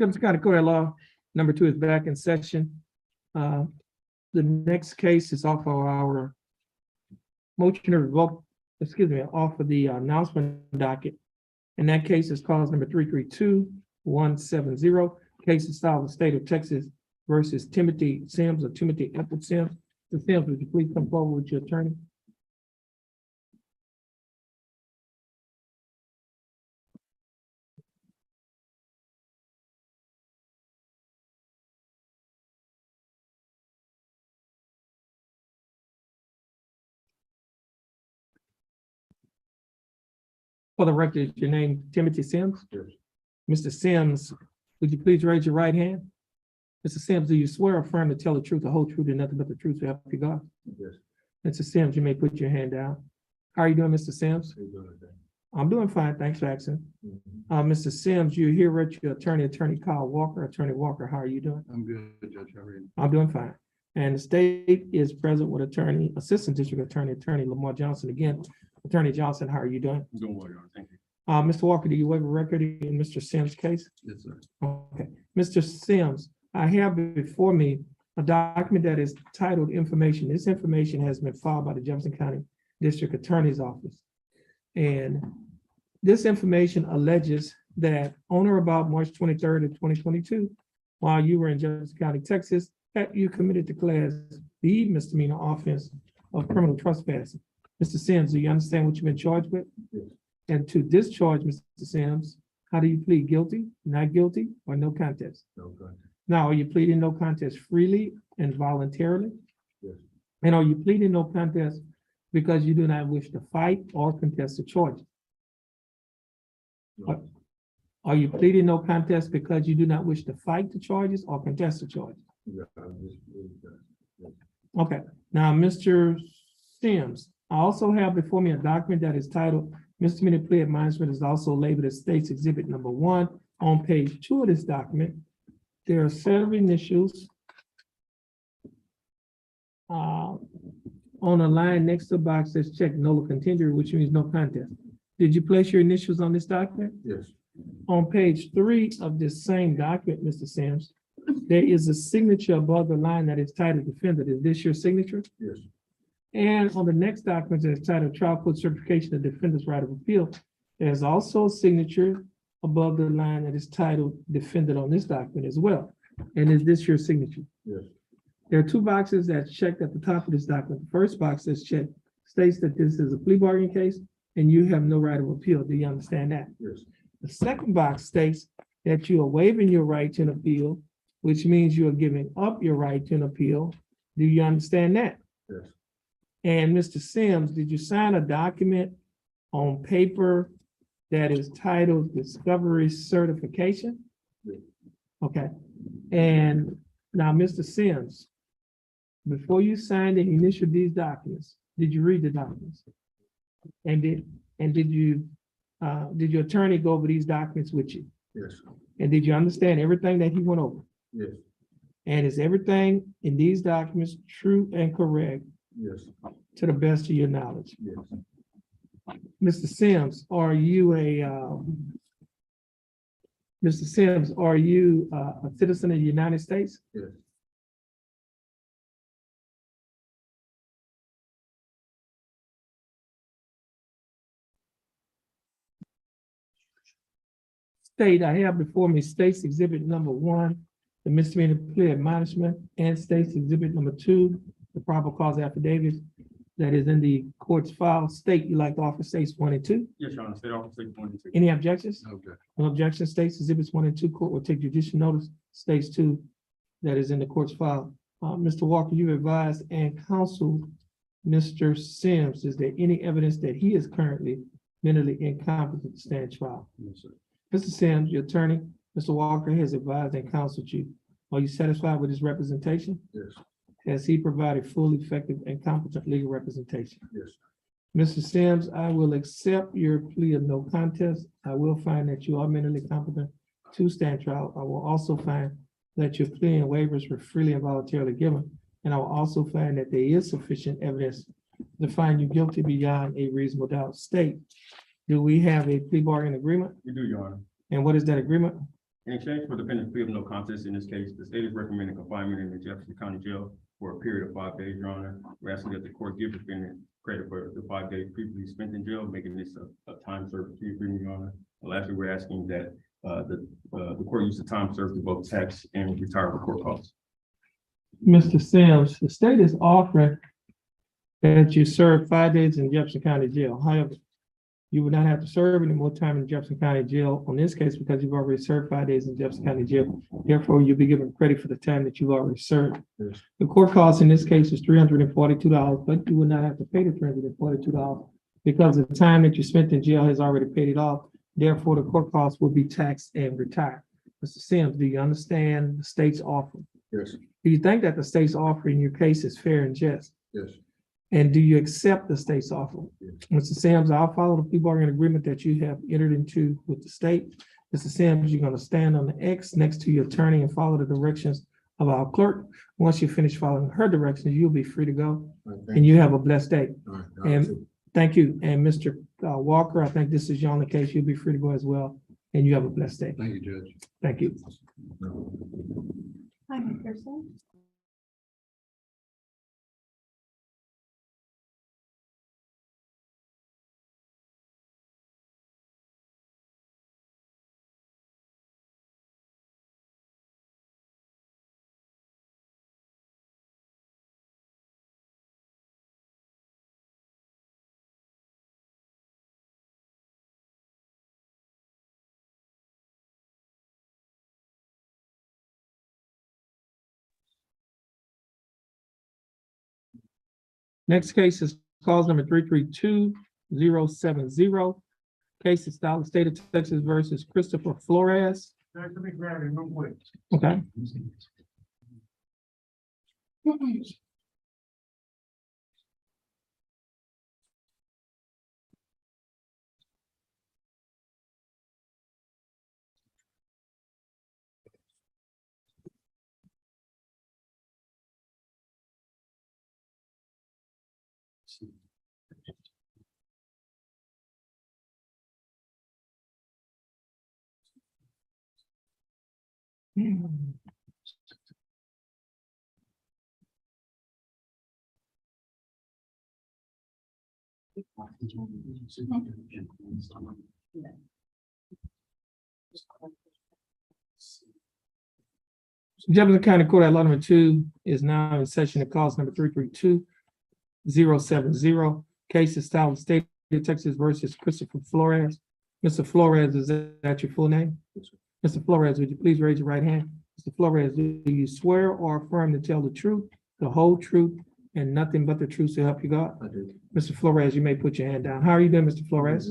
Jefferson County Court of Law, number 2 is back in session. The next case is off of our motion to revoke, off of the announcement docket. And that case is cause number 332170. Case is filed in the state of Texas versus Timothy Sims or Timothy Edward Sims. Mr. Sims, would you please come forward with your attorney? For the record, is your name Timothy Sims? Yes. Mr. Sims, would you please raise your right hand? Mr. Sims, do you swear or affirm to tell the truth, the whole truth, and nothing but the truth to help you God? Yes. Mr. Sims, you may put your hand down. How are you doing, Mr. Sims? How you doing today? I'm doing fine, thanks for asking. Mhm. Mr. Sims, you're here with your attorney, Attorney Kyle Walker. Attorney Walker, how are you doing? I'm good, Judge. How are you? I'm doing fine. And the state is present with Attorney, Assistant District Attorney Lamar Johnson. Again, Attorney Johnson, how are you doing? I'm doing well, Your Honor. Thank you. Mr. Walker, do you waive a record in Mr. Sims' case? Yes, sir. Okay, Mr. Sims, I have before me a document that is titled information. This information has been filed by the Jefferson County District Attorney's Office. And this information alleges that on or about March 23rd of 2022, while you were in Jefferson County, Texas, that you committed the Class B misdemeanor offense of criminal trespassing. Mr. Sims, do you understand what you've been charged with? Yes. And to discharge, Mr. Sims, how do you plead? Guilty, not guilty, or no contest? No contest. Now, are you pleading no contest freely and voluntarily? Yes. And are you pleading no contest because you do not wish to fight or contest the charge? No. Are you pleading no contest because you do not wish to fight the charges or contest the charges? Yeah, I'm just really good. Yes. Okay, now, Mr. Sims, I also have before me a document that is titled Misdemeanor Plea Admonishment, is also labeled as State's Exhibit Number 1. On page 2 of this document, there are a set of initials on a line next to the box that's checked nolo contendere, which means no contest. Did you place your initials on this document? Yes. On page 3 of this same document, Mr. Sims, there is a signature above the line that is titled Defendant. Is this your signature? Yes. And on the next document that's titled Trial Court Certification of Defendant's Right of Appeal, there's also a signature above the line that is titled Defendant on this document as well. And is this your signature? Yes. There are 2 boxes that's checked at the top of this document. The first box that's checked states that this is a plea bargaining case and you have no right of appeal. Do you understand that? Yes. The second box states that you are waiving your right to an appeal, which means you are giving up your right to an appeal. Do you understand that? Yes. And Mr. Sims, did you sign a document on paper that is titled Discovery Certification? Yes. Okay. And now, Mr. Sims, before you signed and initialed these documents, did you read the documents? And did your attorney go over these documents with you? Yes. And did you understand everything that he went over? Yes. And is everything in these documents true and correct Yes. to the best of your knowledge? Yes. Mr. Sims, are you Mr. Sims, are you a citizen of the United States? Yes. State, I have before me State's Exhibit Number 1, the misdemeanor plea admonishment, and State's Exhibit Number 2, the probable cause affidavit that is in the court's file. State, you like to offer States 1 and 2? Yes, Your Honor. State Office 1 and 2. Any objections? Okay. No objection. States Exhibits 1 and 2, court will take judicial notice. States 2, that is in the court's file. Mr. Walker, you advised and counseled Mr. Sims. Is there any evidence that he is currently mentally incompetent to stand trial? Yes, sir. Mr. Sims, your attorney, Mr. Walker has advised and counseled you. Are you satisfied with his representation? Yes. Has he provided full, effective, and competent legal representation? Yes. Mr. Sims, I will accept your plea of no contest. I will find that you are mentally competent to stand trial. I will also find that your plea and waivers were freely and voluntarily given. And I will also find that there is sufficient evidence to find you guilty beyond a reasonable doubt. State, do we have a plea bargain agreement? You do, Your Honor. And what is that agreement? In exchange for defendant's plea of no contest in this case, the state is recommending confinement in the Jefferson County Jail for a period of 5 days, Your Honor. We're asking that the court give defendant credit for the 5 days previously spent in jail, making this a time served plea agreement, Your Honor. And lastly, we're asking that the court use the time served to both tax and retire for court costs. Mr. Sims, the state is offering that you serve 5 days in Jefferson County Jail. However, you would not have to serve any more time in Jefferson County Jail on this case because you've already served 5 days in Jefferson County Jail. Therefore, you'll be given credit for the time that you've already served. Yes. The court cost in this case is $342, but you will not have to pay the $342 because the time that you spent in jail has already paid it off. Therefore, the court costs will be taxed and retired. Mr. Sims, do you understand the state's offer? Yes. Do you think that the state's offer in your case is fair and just? Yes. And do you accept the state's offer? Yes. Mr. Sims, I'll follow the plea bargaining agreement that you have entered into with the state. Mr. Sims, you're going to stand on the X next to your attorney and follow the directions of our clerk. Once you finish following her directions, you'll be free to go. And you have a blessed day. And thank you. And Mr. Walker, I think this is your only case. You'll be free to go as well. And you have a blessed day. Thank you, Judge. Thank you. Hi, McPherson. Next case is cause number 332070. Case is style of state of Texas versus Christopher Flores. Okay. Jefferson County Court at law number 2 is now in session at cause number 332070. Case is style of state of Texas versus Christopher Flores. Mr. Flores, is that your full name? Yes, sir. Mr. Flores, would you please raise your right hand? Mr. Flores, do you swear or affirm to tell the truth, the whole truth, and nothing but the truth to help you God? I do. Mr. Flores, you may put your hand down. How are you doing, Mr. Flores?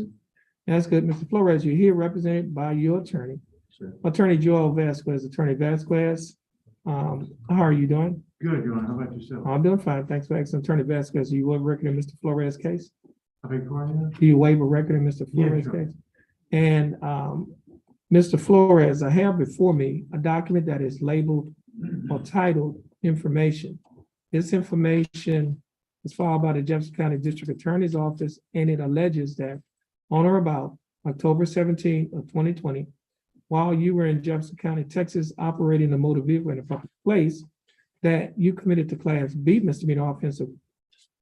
That's good. Mr. Flores, you're here represented by your attorney, Sure. Attorney Joel Vasquez. Attorney Vasquez, how are you doing? Good, Your Honor. How about yourself? I'm doing fine. Thanks for asking. Attorney Vasquez, do you waive a record in Mr. Flores' case? I beg your pardon? Do you waive a record in Mr. Flores' sure. case? And Mr. Flores, I have before me a document that is labeled or titled information. This information is filed by the Jefferson County District Attorney's Office, and it alleges that on or about October 17th of 2020, while you were in Jefferson County, Texas, operating a motor vehicle in a public place, that you committed to Class B misdemeanor offense of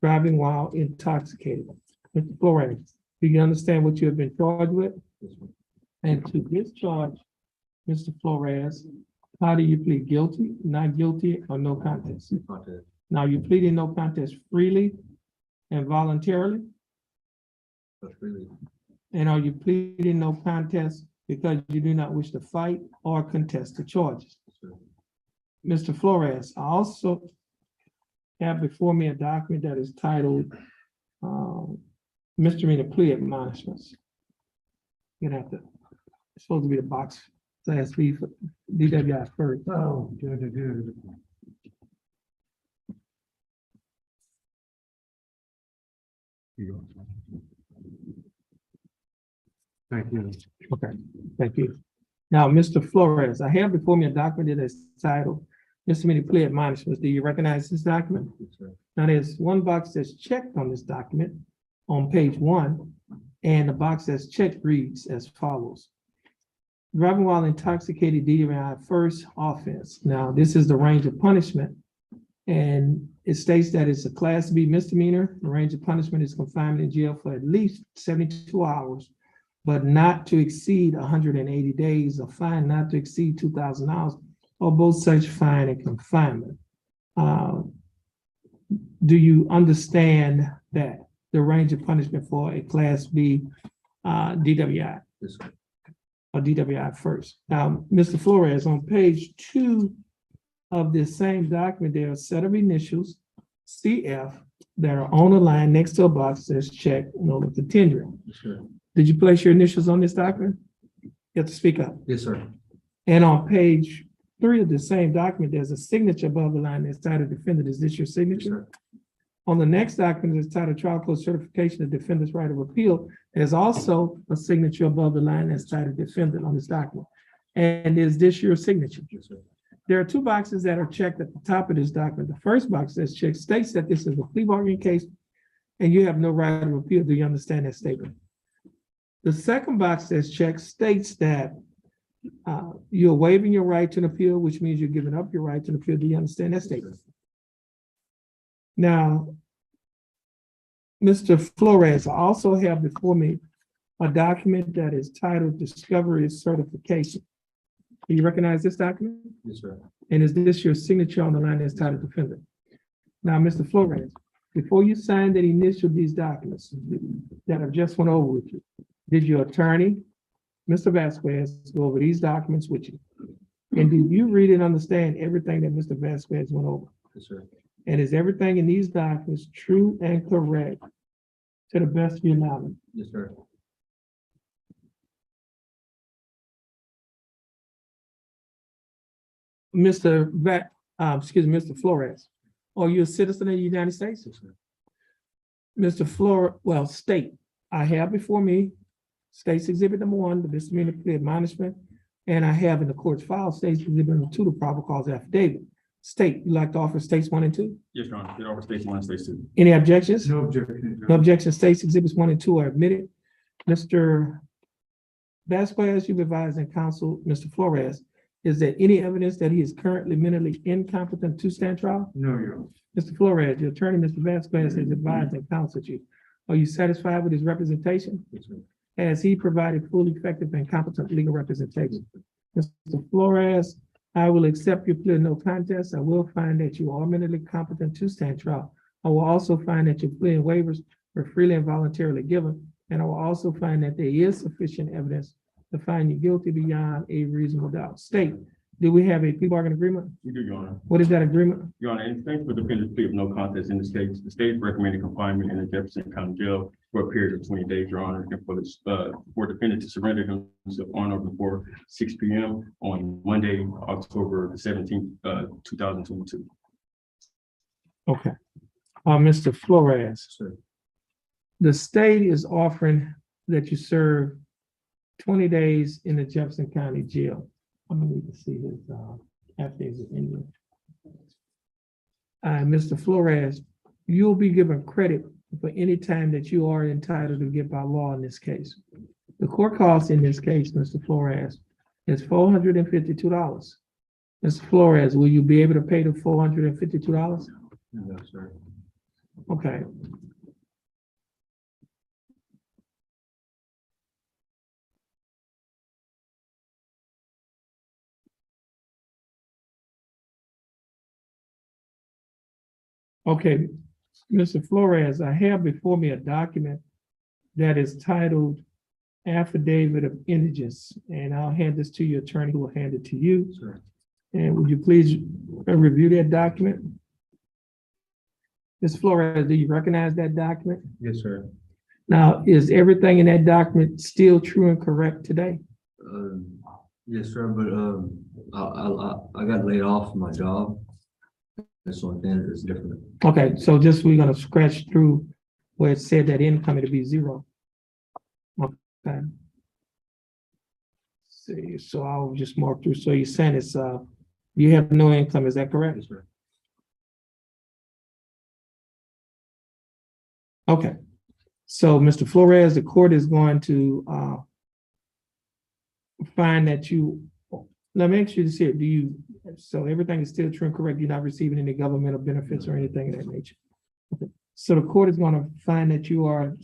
driving while intoxicated. Mr. Flores, do you understand what you have been charged with? Yes, sir. And to discharge Mr. Flores, how do you plead? Guilty, not guilty, or no contest? Contest. Now, you pleading no contest freely and voluntarily? That's really. And are you pleading no contest because you do not wish to fight or contest the charges? Sir. Mr. Flores, I also have before me a document that is titled misdemeanor plea admonishments. You're gonna have to, it's supposed to be the box class B for DWI first. Oh, good. Thank you. Okay, thank you. Now, Mr. Flores, I have before me a document that is titled misdemeanor plea admonishments. Do you recognize this document? Yes, sir. Now, there's one box that's checked on this document on page 1, and the box that's checked reads as follows. driving while intoxicated DWI first offense. Now, this is the range of punishment. And it states that it's a Class B misdemeanor. The range of punishment is confinement in jail for at least 72 hours, but not to exceed 180 days, a fine not to exceed $2,000, or both such fine and confinement. Do you understand that the range of punishment for a Class B DWI? Yes, sir. Or DWI first? Now, Mr. Flores, on page 2 of this same document, there are a set of initials, CF, that are on the line next to a box that says check in order to tender. Yes, sir. Did you place your initials on this document? You have to speak up. Yes, sir. And on page 3 of the same document, there's a signature above the line that's titled defendant. Is this your Yes, signature? sir. On the next document is titled trial court certification of defendant's right of appeal. There's also a signature above the line that's titled defendant on this document. And is this your signature? Yes, sir. There are 2 boxes that are checked at the top of this document. The first box that's checked states that this is a plea bargaining case and you have no right of appeal. Do you understand that statement? The second box that's checked states that you're waiving your right to an appeal, which means you're giving up your right to an appeal. Do you understand that statement? Now, Mr. Flores, I also have before me a document that is titled Discovery Certification. Do you recognize this document? Yes, sir. And is this your signature on the line that's titled defendant? Now, Mr. Flores, before you signed and initialed these documents that I've just went over with you, did your attorney, Mr. Vasquez, go over these documents with you? And did you read and understand everything that Mr. Vasquez went over? Yes, sir. And is everything in these documents true and correct to the best of your knowledge? Yes, sir. Mr. Flores, are you a citizen of the United States? Yes, sir. State. I have before me State's Exhibit number 1, the misdemeanor plea admonishment, and I have in the court's file State's Exhibit number 2, the probable cause affidavit. State, you like to offer States 1 and 2? Yes, Your Honor. It offers States 1 and States 2. Any objections? No objection. No objection. States Exhibits 1 and 2 are admitted. Mr. Vasquez, you've advised in counsel, Mr. Flores, is there any evidence that he is currently mentally incompetent to stand trial? No, Your Honor. Mr. Flores, your attorney, Mr. Vasquez, has advised and counseled you. Are you satisfied with his representation? Yes, sir. Has he provided full, effective, and competent legal representation? Mr. Flores, I will accept your plea of no contest. I will find that you are mentally competent to stand trial. I will also find that your plea and waivers were freely and voluntarily given. And I will also find that there is sufficient evidence to find you guilty beyond a reasonable doubt. State, do we have a plea bargain agreement? We do, Your Honor. What is that agreement? Your Honor, in thanks for the defendant's plea of no contest in this case, the state is recommending confinement in the Jefferson County Jail for a period of 20 days, Your Honor, and for defendant to surrender himself on or before 6 p.m. on Monday, October the 17th, 2022. Okay. Mr. Flores, Sir. the state is offering that you serve 20 days in the Jefferson County Jail. I'm gonna need to see his affidavit in there. Mr. Flores, you'll be given credit for any time that you are entitled to get by law in this case. The court cost in this case, Mr. Flores, is $452. Mr. Flores, will you be able to pay the $452? No, sir. Okay. Okay, Mr. Flores, I have before me a document that is titled Affidavit of Indigence, and I'll hand this to your attorney who will hand it to you. Sir. And would you please review that document? Ms. Flores, do you recognize that document? Yes, sir. Now, is everything in that document still true and correct today? Yes, sir, but I got laid off from my job. That's one thing that's different. Okay, so just we're gonna scratch through where it said that income to be 0. Okay. See, so I'll just mark through. So you're saying it's you have no income, is that correct? Yes, sir. Okay. So Mr. Flores, the court is going to find that you, let me ask you this here, do you, so everything is still true and correct, you're not receiving any governmental benefits or anything of that nature? Okay. So the court is gonna find that you are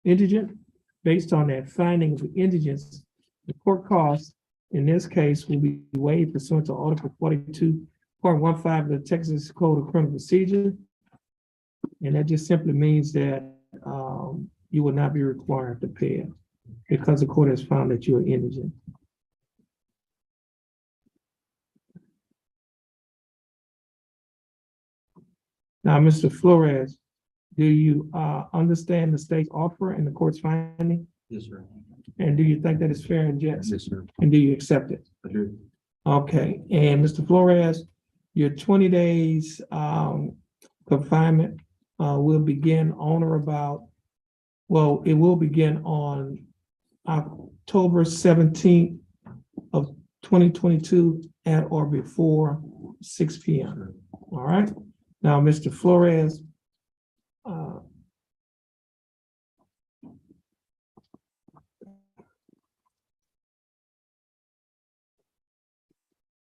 indigent. Based on that finding of indigence, the court costs in this case will be waived pursuant to Article 42.15 of the Texas Code of Criminal Procedure. And that just simply means that you will not be required to pay it because the court has found that you are indigent. Now, Mr. Flores, do you understand the state's offer and the court's finding? Yes, sir. And do you think that is fair and just? Yes, sir. And do you accept it? I do. Okay, and Mr. Flores, your 20 days confinement will begin on or about, well, it will begin on October 17th of 2022 at or before 6 p.m. All right. Now, Mr. Flores,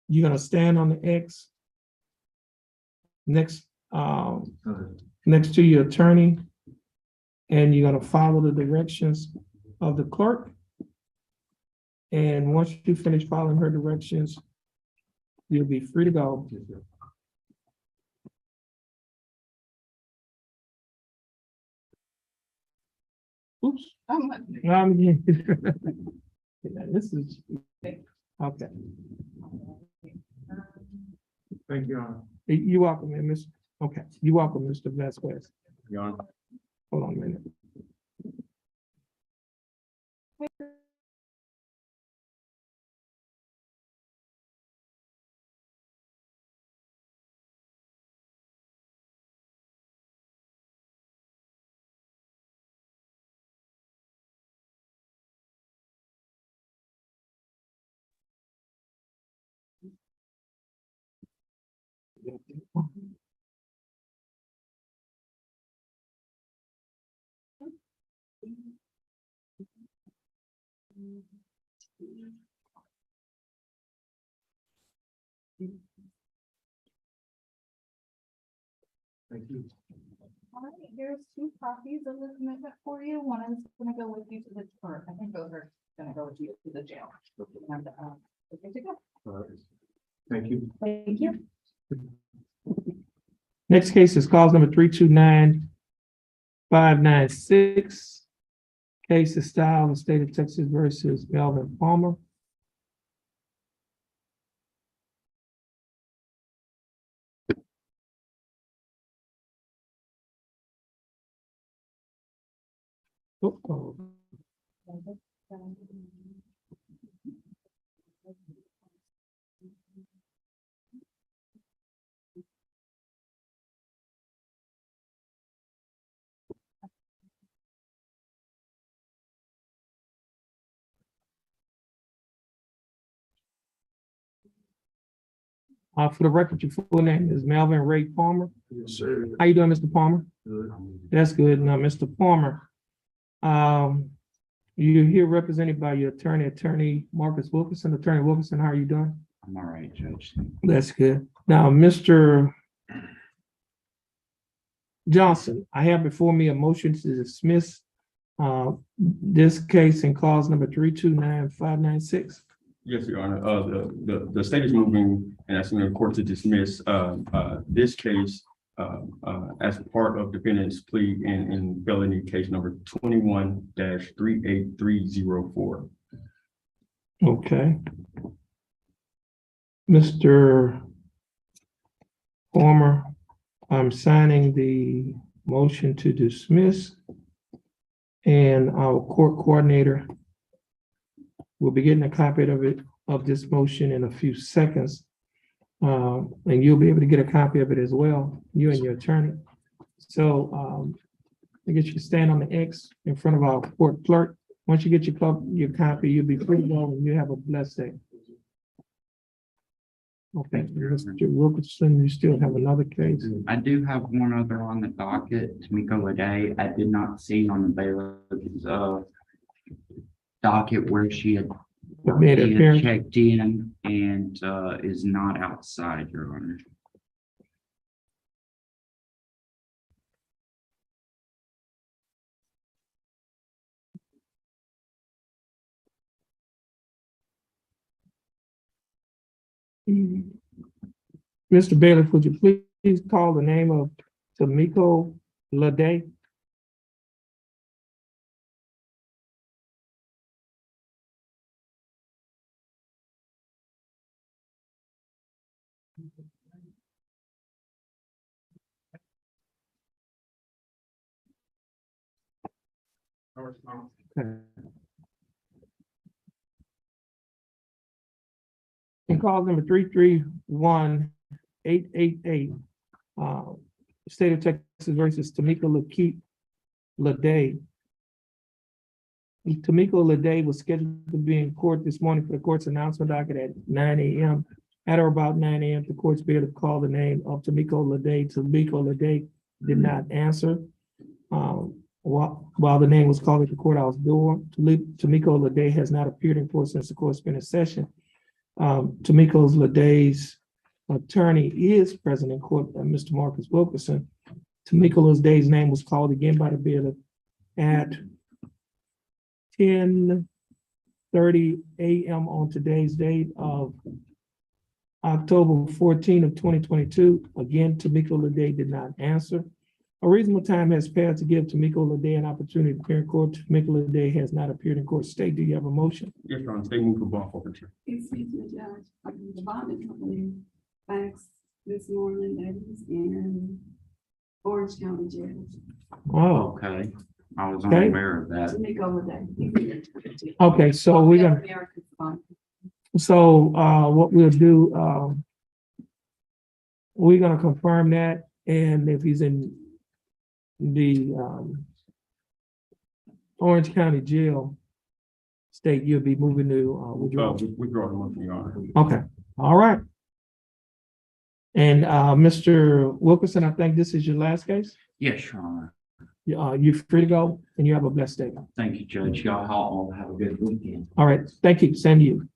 you're gonna stand on the X next next to your attorney, and you're gonna follow the directions of the clerk. And once you finish following her directions, you'll be free to go. Oops. Yeah, this is, okay. Thank you, Your Honor. You're welcome, man, Miss. Okay, you're welcome, Mr. Vasquez. Your Honor. Hold on a minute. Thank you. All right, here's 2 copies of the commitment for you. One is gonna go with you to the, or I think both are gonna go with you to the jail. And, we're good to go. All right. Thank you. Thank you. Next case is cause number 329596. Case is style the state of Texas versus Melvin Palmer. Oh. For the record, your full name is Melvin Ray Palmer. Yes, sir. How you doing, Mr. Palmer? Good. That's good. Now, Mr. Palmer, you're here represented by your attorney Marcus Wilkerson. Attorney Wilkerson, how are you doing? I'm all right, Judge. That's good. Now, Mr. Johnson, I have before me a motion to dismiss this case in clause number 329596. Yes, Your Honor. The state is moving and asking the court to dismiss this case as part of defendant's plea in felony case number 21-38304. Okay. Mr. Palmer, I'm signing the motion to dismiss. And our court coordinator will be getting a copy of this motion in a few seconds. And you'll be able to get a copy of it as well, you and your attorney. So I get you to stand on the X in front of our court clerk. Once you get your copy, you'll be free to go and you have a blessed day. Okay, Mr. Wilkerson, you still have another case? I do have one other on the docket, Tamiko Lede. I did not see on the bailiff's docket where she had made an He had appearance. checked in and is not outside, Your Honor. Mr. Bailiff, would you please call the name of Tamiko Lede? Okay. And call number 331-888, State of Texas versus Tamiko Lede. Tamiko Lede was scheduled to be in court this morning for the court's announcement docket at 9 a.m. At or about 9 a.m., the court's bailiff called the name of Tamiko Lede. Tamiko Lede did not answer. While the name was called at the courthouse door, Tamiko Lede has not appeared in court since the court's been in session. Tamiko Lede's attorney is present in court, Mr. Marcus Wilkerson. Tamiko Lede's name was called again by the bailiff at 10:30 a.m. on today's date of October 14 of 2022. Again, Tamiko Lede did not answer. A reasonable time has passed to give Tamiko Lede an opportunity to appear in court. Tamiko Lede has not appeared in court. State, do you have a motion? Yes, Your Honor, state move for bond forfeiture. Excuse me, Judge, the bonding company faxed this morning that he's in Orange County Jail. Oh, Okay, I was Okay. unaware of that. Tamiko Lede. okay, so we're gonna, America's bond. so what we'll do, we're gonna confirm that, and if he's in the Orange County Jail, State, you'll be moving to withdraw. Withdraw the motion, Your Honor. Okay, all right. And Mr. Wilkerson, I think this is your last case. Yes, Your Honor. You're free to go, and you have a blessed day. Thank you, Judge. Y'all all have a good weekend. All right, thank you. Same to you.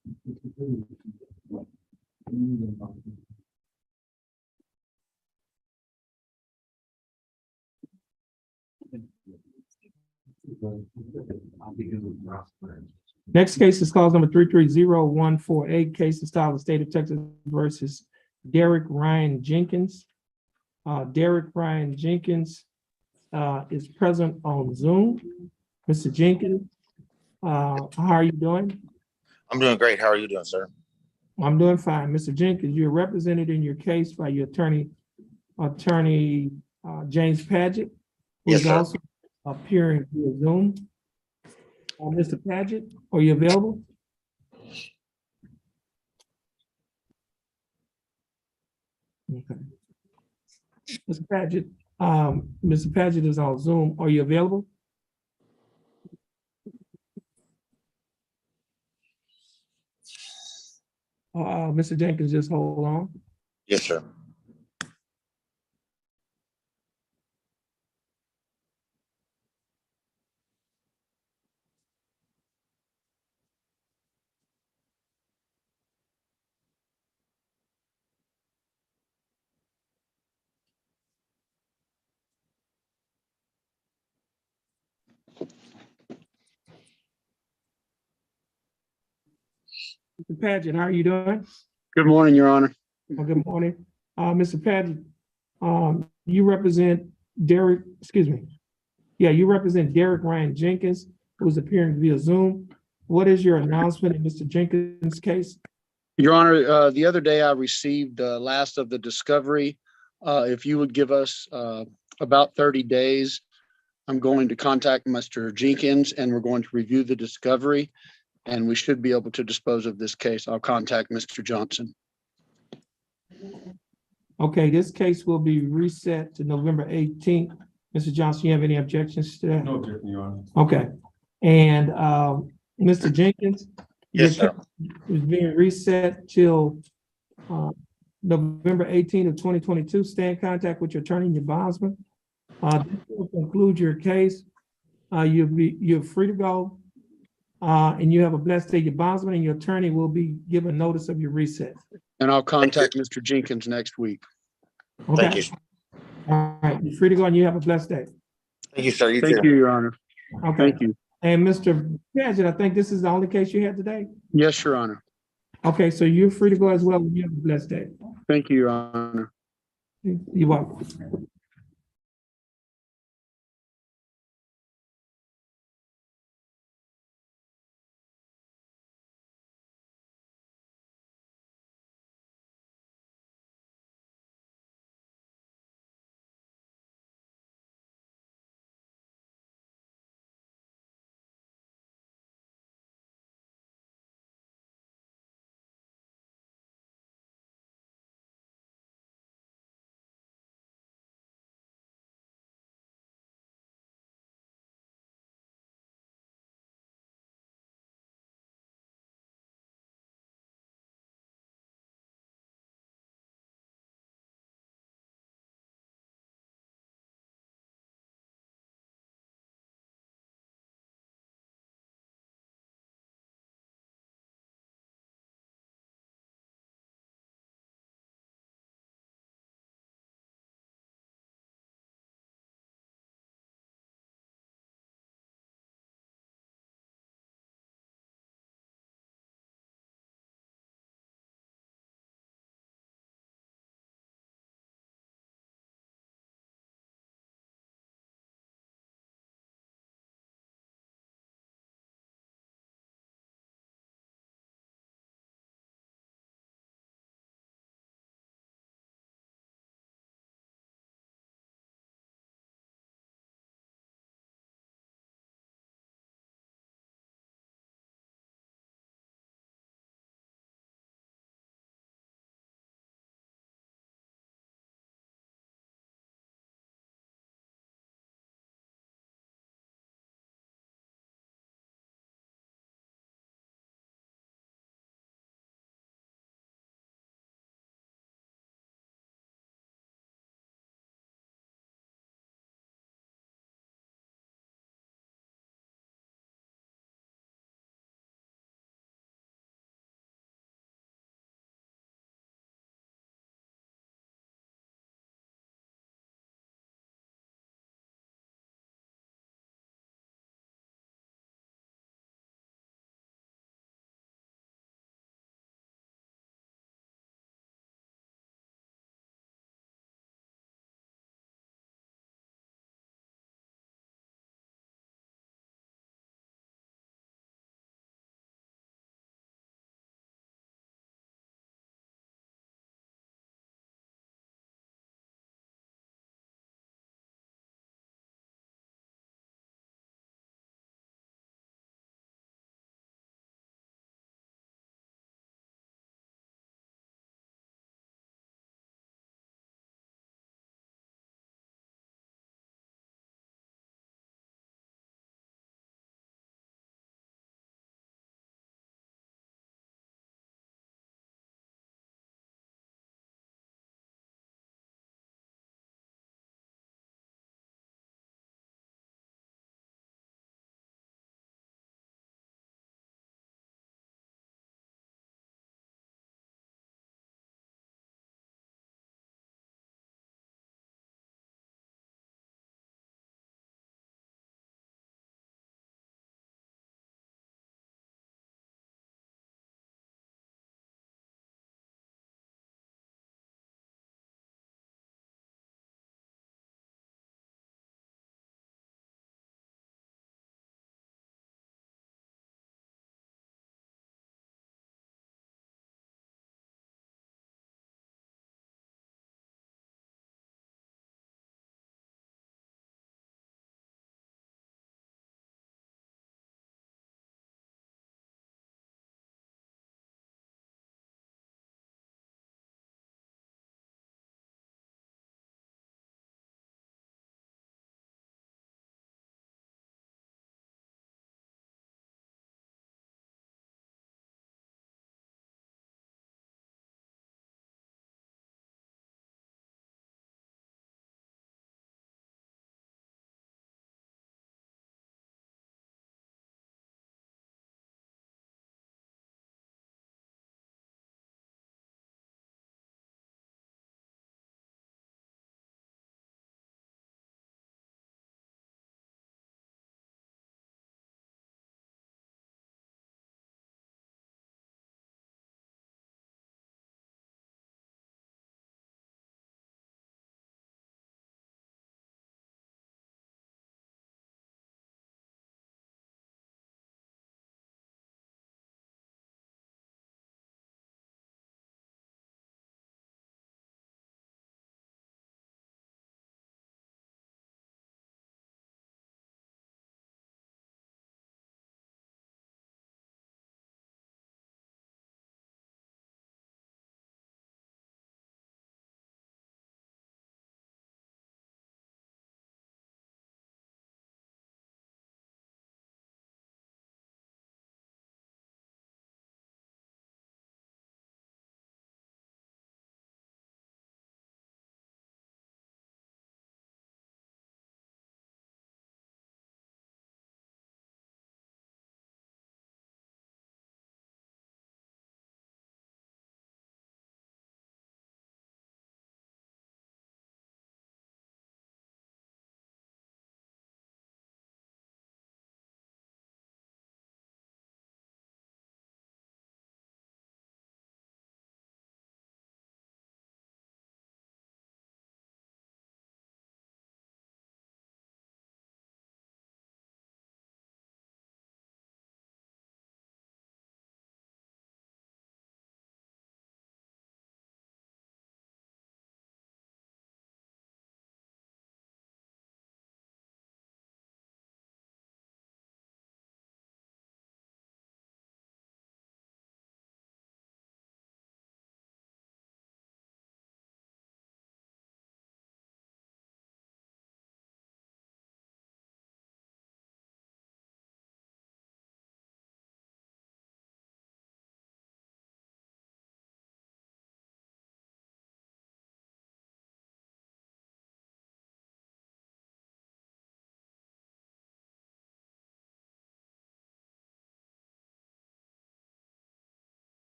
I'll be good with Ross. Next case is clause number 330148, case is style of State of Texas versus Derek Ryan Jenkins. Derek Ryan Jenkins is present on Zoom. Mr. Jenkins, how are you doing? I'm doing great. How are you doing, sir? I'm doing fine. Mr. Jenkins, you're represented in your case by your attorney James Padgett, who Yes, is sir. also appearing via Zoom. Mr. Padgett, are you available? Okay. Mr. Padgett is on Zoom. Are you available? Mr. Jenkins, just hold on. Yes, sir. Mr. Padgett, how are you doing? Good morning, Your Honor. Well, good morning. Mr. Padgett, you represent Derek, you represent Derek Ryan Jenkins, who's appearing via Zoom. What is your announcement in Mr. Jenkins' case? Your Honor, the other day I received the last of the discovery. If you would give us about 30 days, I'm going to contact Mr. Jenkins and we're going to review the discovery and we should be able to dispose of this case. I'll contact Mr. Johnson. Okay, this case will be reset to November 18th. Mr. Johnson, you have any objections to that? No objection, Your Honor. Okay, and Mr. Jenkins? Yes, your sir. case is being reset till November 18th of 2022. Stay in contact with your attorney and your bondsman. This will conclude your case. You're free to go. And you have a blessed day. Your bondsman and your attorney will be given notice of your recess. And I'll contact Mr. Jenkins next week. Thank Okay, you. all right, you're free to go and you have a blessed day. Thank you, sir. You Thank too. you, Your Honor. Okay, Thank you. and Mr. Paget, I think this is the only case you had today. Yes, Your Honor. Okay, so you're free to go as well. You have a blessed day. Thank you, Your Honor. You're welcome.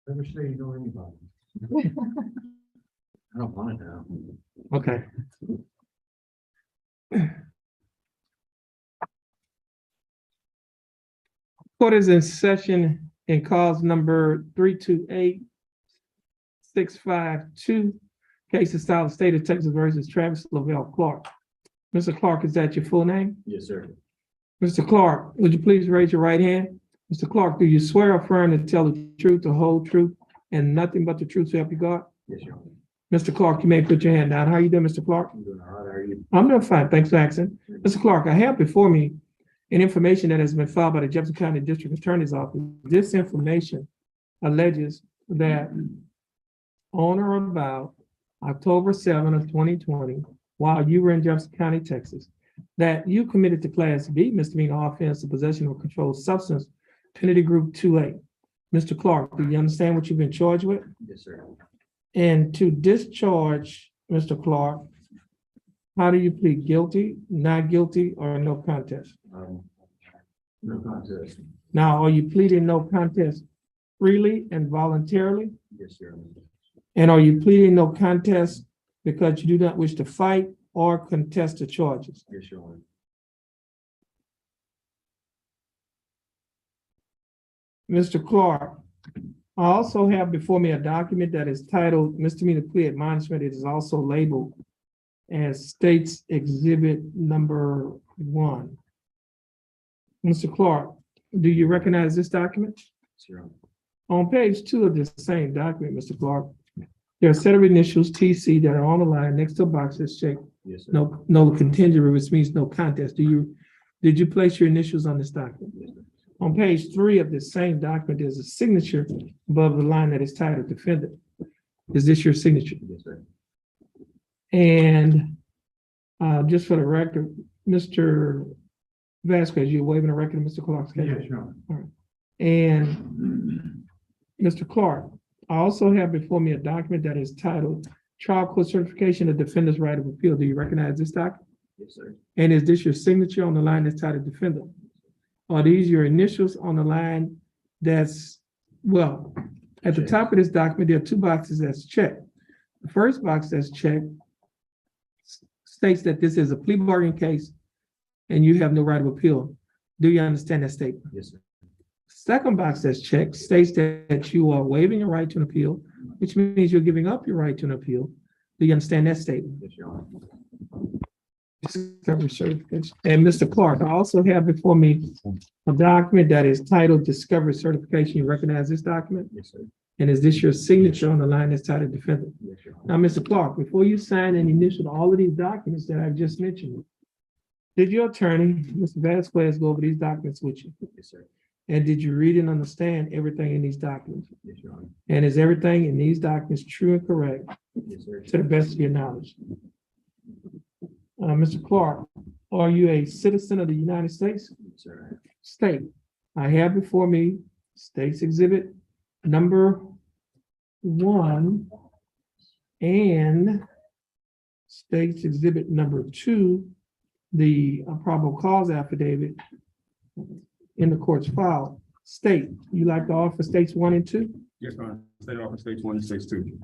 Never say you know anybody. I don't want to know. Okay. Court is in session in cause number 328-652. Case of style State of Texas versus Travis Lavelle Clark. Mr. Clark, is that your full name? Yes, sir. Mr. Clark, would you please raise your right hand? Mr. Clark, do you swear or affirm to tell the truth, the whole truth, and nothing but the truth so help you God? Yes, Your Honor. Mr. Clark, you may put your hand down. How are you doing, Mr. Clark? I'm doing all right. How are you? I'm doing fine. Thanks for asking. Mr. Clark, I have before me an information that has been filed by the Jefferson County District Attorney's Office. This information alleges that on or about October 7 of 2020, while you were in Jefferson County, Texas, that you committed to Class B misdemeanor offense of possession of a controlled substance, penalty group 2A. Mr. Clark, do you understand what you've been charged with? Yes, sir. And to discharge Mr. Clark, how do you plead? Guilty, not guilty, or no contest? No contest. Now, are you pleading no contest freely and voluntarily? Yes, Your Honor. And are you pleading no contest because you do not wish to fight or contest the charges? Yes, Your Honor. Mr. Clark, I also have before me a document that is titled misdemeanor plea admonishment. It is also labeled as State's Exhibit number 1. Mr. Clark, do you recognize this document? Yes, Your Honor. On page 2 of this same document, Mr. Clark, there are a set of initials TC that are on the line next to a box that's checked Yes, sir. no contingent, which means no contest. Did you place your initials on this document? Yes, sir. On page 3 of this same document, there's a signature above the line that is titled defendant. Is this your signature? Yes, sir. And just for the record, Mr. Vasquez, you're waiving the record of Mr. Clark's case? Yes, Your Honor. And Mr. Clark, I also have before me a document that is titled Trial Court Certification of Defendant's Right of Appeal. Do you recognize this document? Yes, sir. And is this your signature on the line that's titled defendant? Are these your initials on the line that's, well, at the top of this document, there are 2 boxes that's checked. The first box that's checked states that this is a plea bargaining case and you have no right of appeal. Do you understand that statement? Yes, sir. Second box that's checked states that you are waiving your right to an appeal, which means you're giving up your right to an appeal. Do you understand that statement? Yes, Your Honor. Discovery certification. And Mr. Clark, I also have before me a document that is titled Discovery Certification. You recognize this document? Yes, sir. And is this your signature on the line that's titled defendant? Yes, Your Honor. Now, Mr. Clark, before you sign and initial all of these documents that I've just mentioned, did your attorney, Mr. Vasquez, go over these documents with you? Yes, sir. And did you read and understand everything in these documents? Yes, Your Honor. And is everything in these documents true and correct Yes, sir. to the best of your knowledge? Mr. Clark, are you a citizen of the United States? Yes, sir. State. I have before me State's Exhibit number 1 and State's Exhibit number 2, the probable cause affidavit in the court's file. State, you like to offer States 1 and 2? Yes, Your Honor. State offer States 1 and States 2.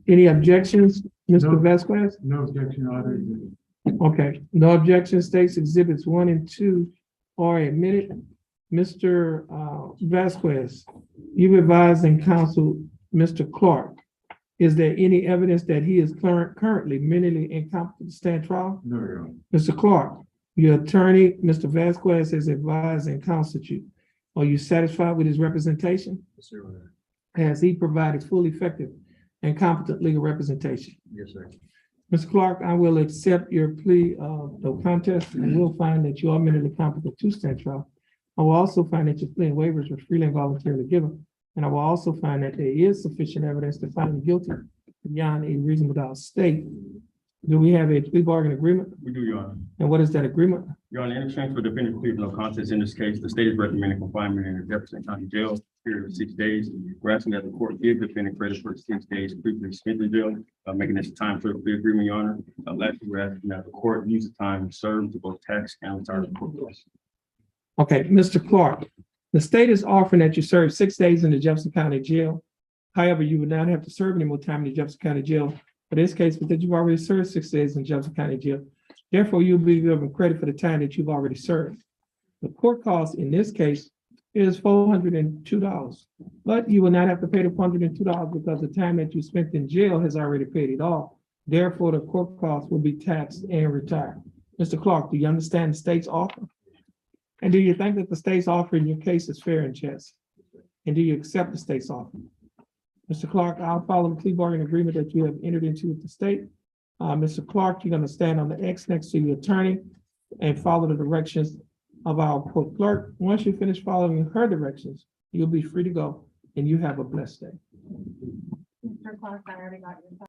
Any objections, Mr. No. Vasquez? No objection, Honor. Okay, no objection. States Exhibits 1 and 2 are admitted. Mr. Vasquez, you advised and counseled Mr. Clark. Is there any evidence that he is currently mentally incompetent to stand trial? No, Your Honor. Mr. Clark, your attorney, Mr. Vasquez, has advised and counseled you. Are you satisfied with his representation? Yes, sir. Your Honor. Has he provided full, effective, and competent legal representation? Yes, sir. Mr. Clark, I will accept your plea of no contest and will find that you are mentally competent to stand trial. I will also find that your plea and waivers were freely and voluntarily given. And I will also find that there is sufficient evidence to find you guilty beyond a reasonable doubt. State, do we have a plea bargain agreement? We do, Your Honor. And what is that agreement? Your Honor, in exchange for defendant plea of no contest in this case, the state is recommending confinement in the Jefferson County Jail, period of 6 days. We're asking that the court give defendant credit for 6 days previously spent in jail, making this a time for the plea agreement, Your Honor. Lastly, we're asking that the court use the time served to both tax and retire the court costs. Okay, Mr. Clark, The state is offering that you serve 6 days in the Jefferson County Jail. However, you would not have to serve any more time in the Jefferson County Jail for this case because you've already served 6 days in Jefferson County Jail. Therefore, you'll be given credit for the time that you've already served. The court cost in this case is $402, but you will not have to pay the $402 because the time that you spent in jail has already paid it off. Therefore, the court cost will be taxed and retired. Mr. Clark, do you understand the state's offer? And do you think that the state's offer in your case is fair and just? And do you accept the state's offer? Mr. Clark, I'll follow the plea bargaining agreement that you have entered into with the state. Mr. Clark, you're going to stand on the X next to your attorney and follow the directions of our court clerk. Once you finish following her directions, you'll be free to go and you have a blessed day. Mr. Clark, I already got your.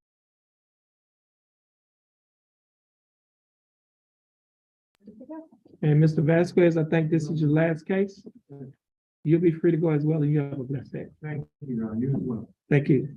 And Mr. Vasquez, I think this is your last case. You'll be free to go as well and you have a blessed day. Thank you, Ron. You as well. Thank you.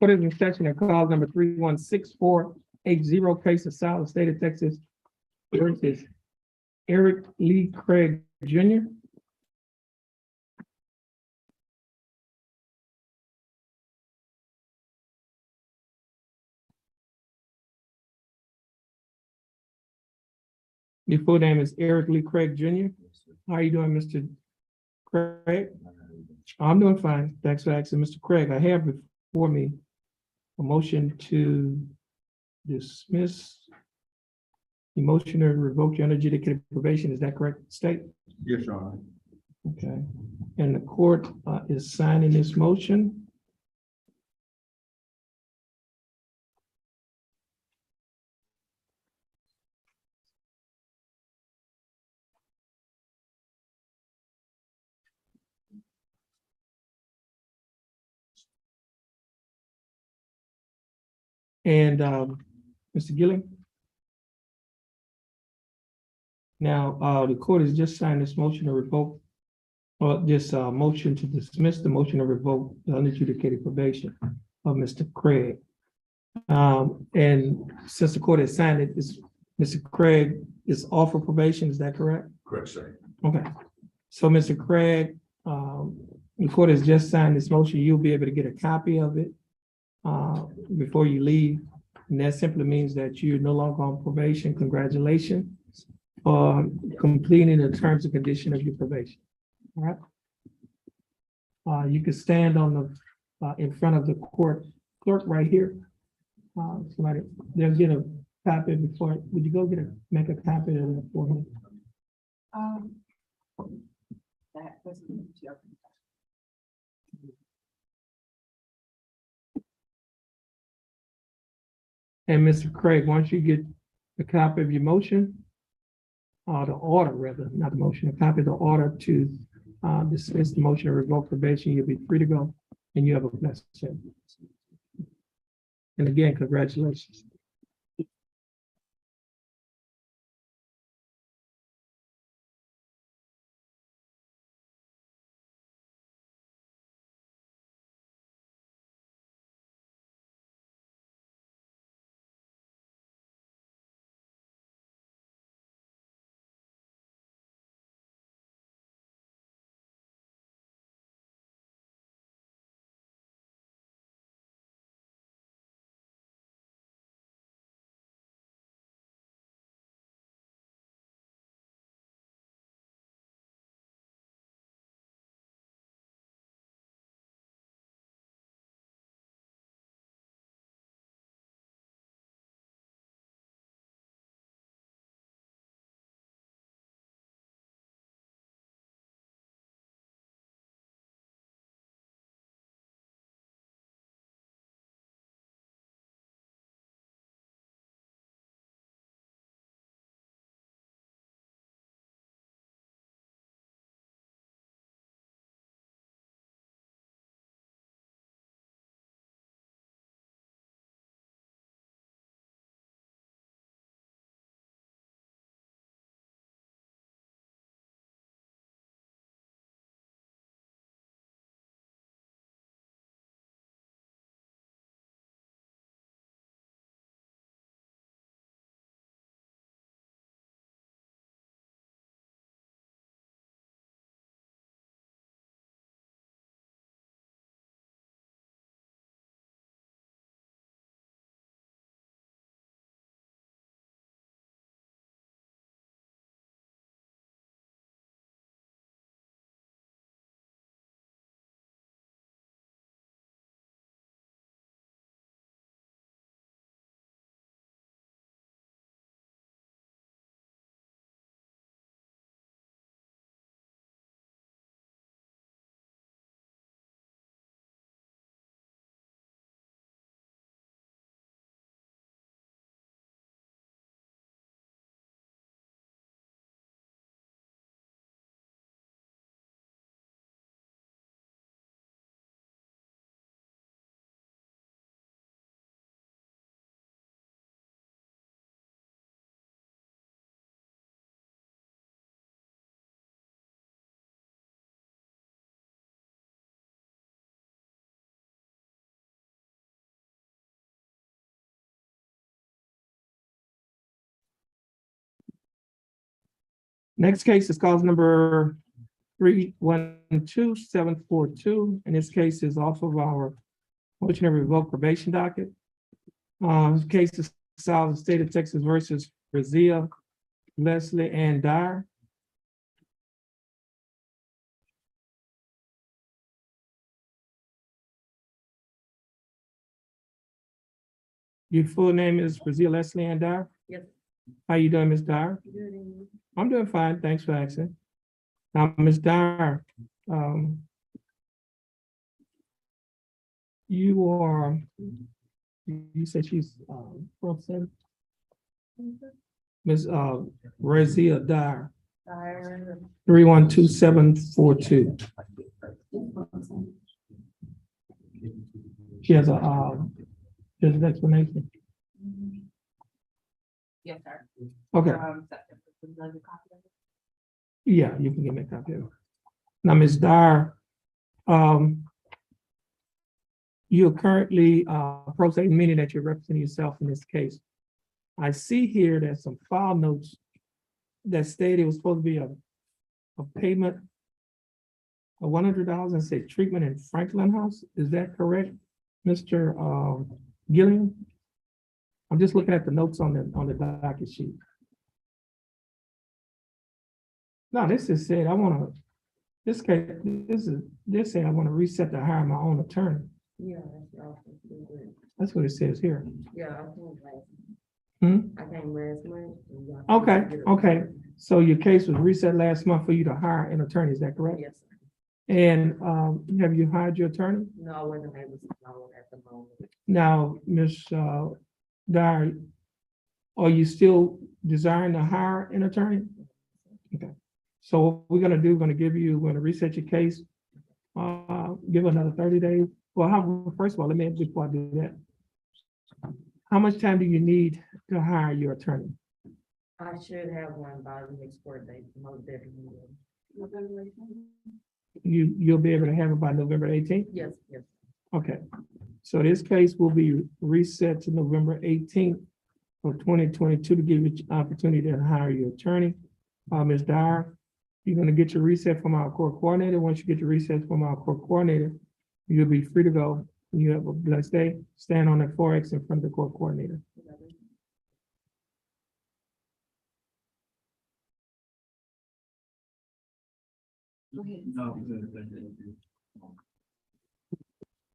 Court is in session and call number 316-480, case of South State of Texas versus Eric Lee Craig Jr. Your full name is Eric Lee Craig Jr. How are you doing, Mr. Craig? I'm doing fine. Thanks for asking, Mr. Craig. I have before me a motion to dismiss the motion to revoke your unadjudicated probation. Is that correct, State? Yes, Your Honor. Okay. And the court is signing this motion. And Mr. Gilling? Now, the court has just signed this motion to revoke, or this motion to dismiss the motion to revoke the unadjudicated probation of Mr. Craig. And since the court has signed it, Mr. Craig is off of probation, is that correct? Correct, sir. Okay. So, Mr. Craig, the court has just signed this motion. You'll be able to get a copy of it before you leave. And that simply means that you're no longer on probation. Congratulations on completing the terms and condition of your probation. All right. You can stand on the in front of the court clerk right here. Somebody, they'll get a copy before. Would you go make a copy of it for him? That was. And Mr. Craig, once you get a copy of your motion, the order rather, not the motion, a copy of the order to dismiss the motion to revoke probation, you'll be free to go and you have a blessed day. And again, congratulations. Next case is cause number 312-742. And this case is off of our motion to revoke probation docket. This case is South State of Texas versus Brazil, Leslie Ann Dyer. Your full name is Brazil Leslie Ann Dyer? Yes. How you doing, Ms. Dyer? Good. I'm doing fine, thanks for asking. Now, Ms. Dyer, you are, you said she's, from San- Ms. Razia Dyer, 312-742. She has just an explanation. Yes, sir. Okay, Would you like a copy of it? yeah, you can give me a copy of it. Now, Ms. Dyer, you're currently pro se, meaning that you're representing yourself in this case. I see here there's some file notes that stated it was supposed to be a payment of $100 and said treatment in Franklin House. Is that correct, Mr. Gilliam? I'm just looking at the notes on the docket sheet. No, this is said, I want to, this case, this say I want to reset to hire my own attorney. Yeah, That's what it says here. yeah, I came last. Hmm? I came last month. Okay, okay. So your case was reset last month for you to hire an attorney, is that correct? Yes, sir. And have you hired your attorney? No, I wasn't able to follow at the moment. Now, Ms. Dyer, are you still desiring to hire an attorney? Okay. So what we're gonna do, we're gonna reset your case, give another 30 days. Well, first of all, let me, before I do that, how much time do you need to hire your attorney? I should have one by the next court date, most definitely. November 18th? You'll be able to have it by November 18th? Yes, yes. Okay. So this case will be reset to November 18th of 2022 to give you an opportunity to hire your attorney. Ms. Dyer, you're gonna get your reset from our court coordinator. Once you get your reset from our court coordinator, you'll be free to go. You have a blessed day. Stand on that 4X in front of the court coordinator. Go ahead. No.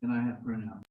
And I have printout.